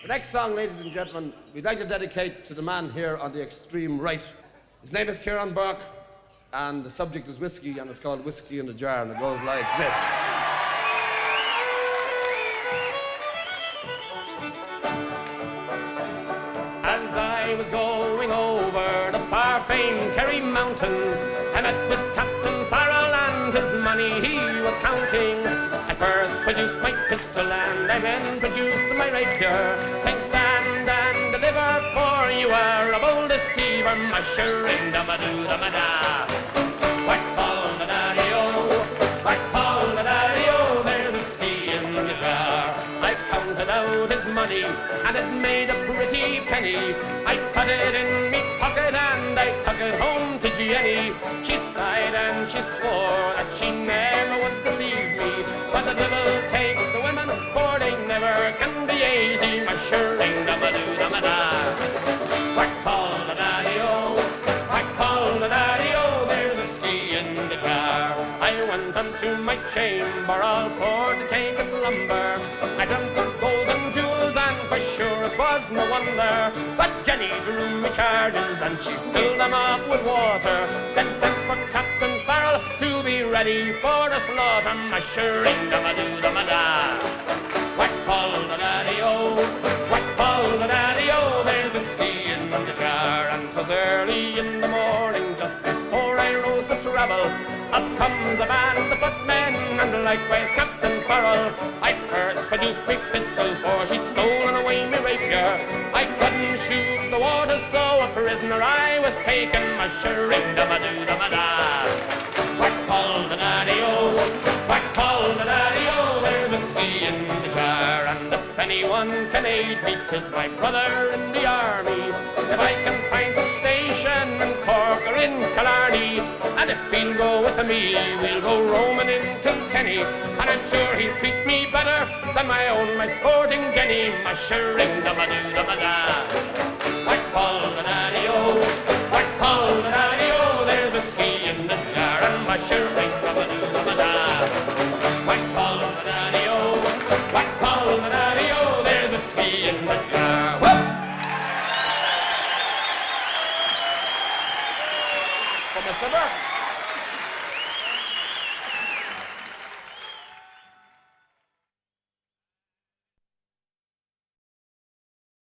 The next song, ladies and gentlemen, we'd like to dedicate to the man here on the extreme right. His name is Kieran Burke, and the subject is whiskey, and it's called Whiskey in a Jar, and it goes like this. As I was going over the far-famed Kerry Mountains, I met with Captain Farrell and his money he was counting. I first produced my pistol and I then produced my rapier, saying stand and deliver, for you are a bold deceiver, mushering da-ma-doo-da-ma-da. Whack fall da daddy-o, whack fall da daddy-o, there's whiskey in the jar. I counted out his money and it made a pretty penny. I put it in me pocket and I took it home to Jenny. She sighed and she swore that she never would deceive me, but the devil take the women, for they never can be easy, mushering da-ma-doo-da-ma-da. Whack fall da daddy-o, whack fall da daddy-o, there's whiskey in the jar. I went unto my chamber all for to take a slumber. I dreamt of golden jewels and for sure it was no wonder, but Jenny drew me charges and she filled them up with water, then sent for Captain Farrell to be ready for the slaughter, mushering da-ma-doo-da-ma-da. Whack fall da daddy-o, whack fall da daddy-o, there's whiskey in the jar. And 'twas early in the morning, just before I rose to travel, up comes a band of footmen and likewise Captain Farrell. I first produced my pistol, for she'd stolen away me rapier. I couldn't shoot the water, so a prisoner I was taken, mushering da-ma-doo-da-ma-da. Whack fall da daddy-o, whack fall da daddy-o, there's whiskey in the jar. And if anyone can aid me, 'tis my brother in the army. If I can find a station in Cork or in Killarney, and if he'll go with me, we'll go roaming in Kilkenny, and I'm sure he'll treat me better than my sporting Jenny, mushering da-ma-doo-da-ma-da. Whack fall da daddy-o, whack fall da daddy-o, there's whiskey in the jar, and mushering da-ma-doo-da-ma-da. Whack fall da daddy-o, whack fall da daddy-o, there's whiskey in the jar. Whoop! For Mr. Burke.